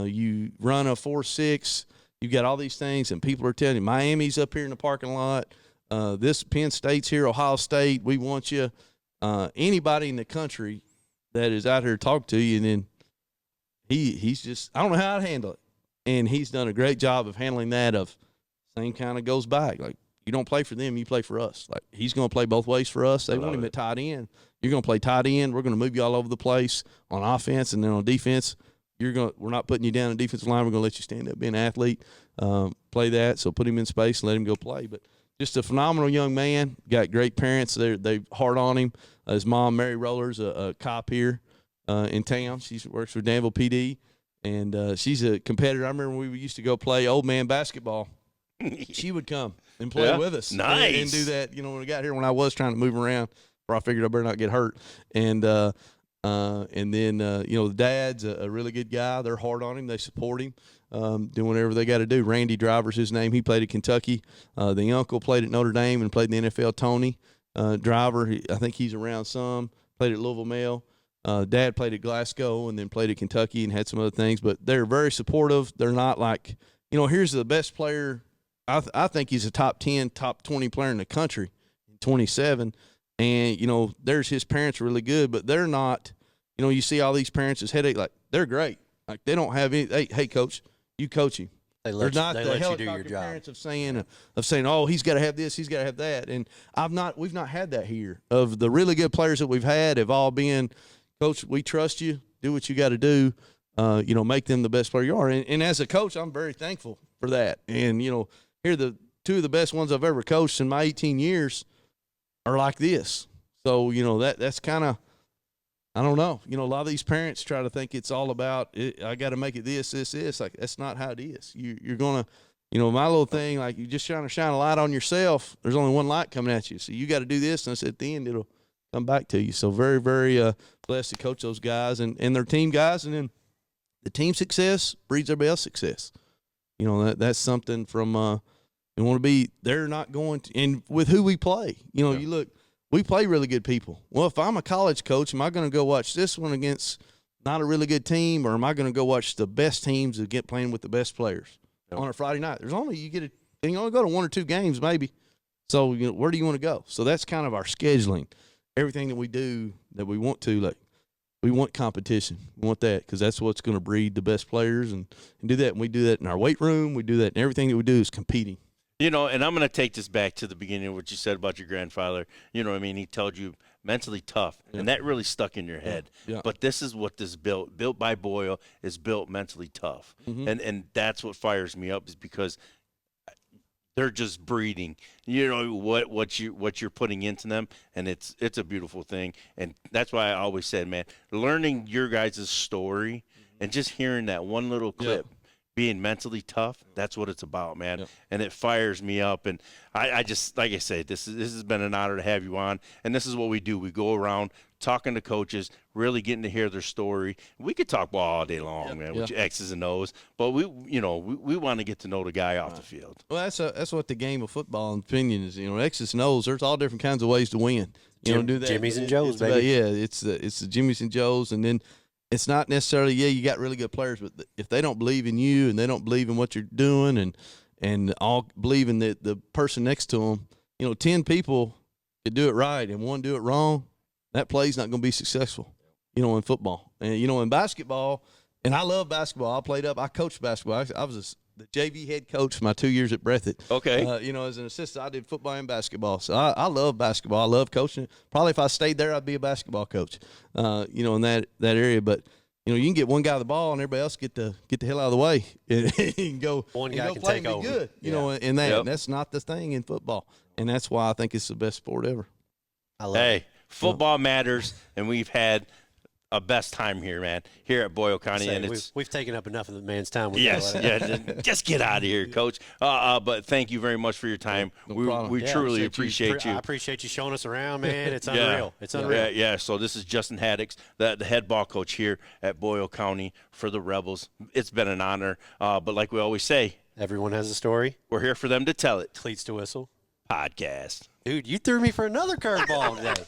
you run a 4.6, you got all these things, and people are telling you, Miami's up here in the parking lot, this Penn State's here, Ohio State, we want you. Anybody in the country that is out here to talk to you, and then he's just – I don't know how I'd handle it. And he's done a great job of handling that. Of same kind of goes back. Like, you don't play for them, you play for us. Like, he's going to play both ways for us. They want him at tight end. You're going to play tight end. We're going to move you all over the place on offense, and then on defense, we're not putting you down in defensive line. We're going to let you stand up, be an athlete, play that. So put him in space and let him go play. But just a phenomenal young man. Got great parents. They hard on him. His mom, Mary Roller's a cop here in town. She works for Danville PD. And she's a competitor. I remember we used to go play old man basketball. She would come and play with us.
Nice.
And do that, when we got here, when I was trying to move around, where I figured I better not get hurt. And then, the dad's a really good guy. They're hard on him. They support him, doing whatever they got to do. Randy Driver's his name. He played at Kentucky. The uncle played at Notre Dame and played in the NFL. Tony Driver, I think he's around some, played at Louisville Male. Dad played at Glasgow and then played at Kentucky and had some other things, but they're very supportive. They're not like, here's the best player. I think he's a top 10, top 20 player in the country, 27. And, there's his parents are really good, but they're not, you see all these parents' headache, like they're great. Like they don't have any, hey coach, you coach him.
They let you do your job.
Parents of saying, oh, he's got to have this, he's got to have that. And we've not had that here. Of the really good players that we've had have all been, Coach, we trust you. Do what you got to do. Make them the best player you are. And as a coach, I'm very thankful for that. And, here the two of the best ones I've ever coached in my 18 years are like this. So, that's kind of, I don't know. A lot of these parents try to think it's all about, I got to make it this. Like, that's not how it is. You're going to, my little thing, like you're just trying to shine a light on yourself. There's only one light coming at you. So you got to do this. And at the end, it'll come back to you. So very, very blessed to coach those guys and their team guys. And then the team success breeds everybody else success. That's something from you want to be – they're not going to – and with who we play. You look – we play really good people. Well, if I'm a college coach, am I going to go watch this one against not a really good team, or am I going to go watch the best teams that get playing with the best players on a Friday night? There's only – you only go to one or two games maybe. So, where do you want to go? So that's kind of our scheduling. Everything that we do that we want to, like, we want competition. We want that because that's what's going to breed the best players and do that. And we do that in our weight room. We do that, and everything that we do is competing.
And I'm going to take this back to the beginning of what you said about your grandfather. He told you mentally tough, and that really stuck in your head.
Yeah.
But this is what this built by Boyle, is built mentally tough. Mm-hmm. And that's what fires me up, is because they're just breeding, what you're putting into them, and it's a beautiful thing. And that's why I always said, man, learning your guys' story and just hearing that one little clip being mentally tough, that's what it's about, man.
Yep.
And it fires me up. And I just, like I say, this has been an honor to have you on. And this is what we do. We go around talking to coaches, really getting to hear their story. We could talk ball all day long, man, with X's and O's. But we want to get to know the guy off the field.
Well, that's what the game of football, in opinion, is. X's and O's. There's all different kinds of ways to win. Do that.
Jimmy's and Joe's, baby.
It's the Jimmy's and Joe's, and then it's not necessarily you got really good players, but if they don't believe in you and they don't believe in what you're doing, and all believe in the person next to them, 10 people could do it right and one do it wrong, that play's not going to be successful. In football and in basketball, and I love basketball. I coached basketball. I was the JV head coach my 2 years at Breathitt.
Okay.
As an assistant, I did football and basketball. So I love basketball. I love coaching. Probably if I stayed there, I'd be a basketball coach, in that area. But, you can get one guy the ball and everybody else get the hell out of the way and can go.
One guy can
play
take
and be
over.
good, in that.
Yep.
And that's not the thing in football. And that's why I think it's the best sport ever.
I love it.
Football matters, and we've had a best time here, man, here at Boyle County. And
we've taken up enough of the man's time.
Yes, just get out of here, Coach. But thank you very much for your time.
No problem.
We truly appreciate you.
I appreciate you showing us around, man. It's unreal. It's unreal.
Yeah. So this is Justin Haddix, the head ball coach here at Boyle County for the Rebels. It's been an honor. But like we always say,
everyone has a story.
We're here for them to tell it.
Cleats to whistle.
Podcast.
Dude, you threw me for another curveball today.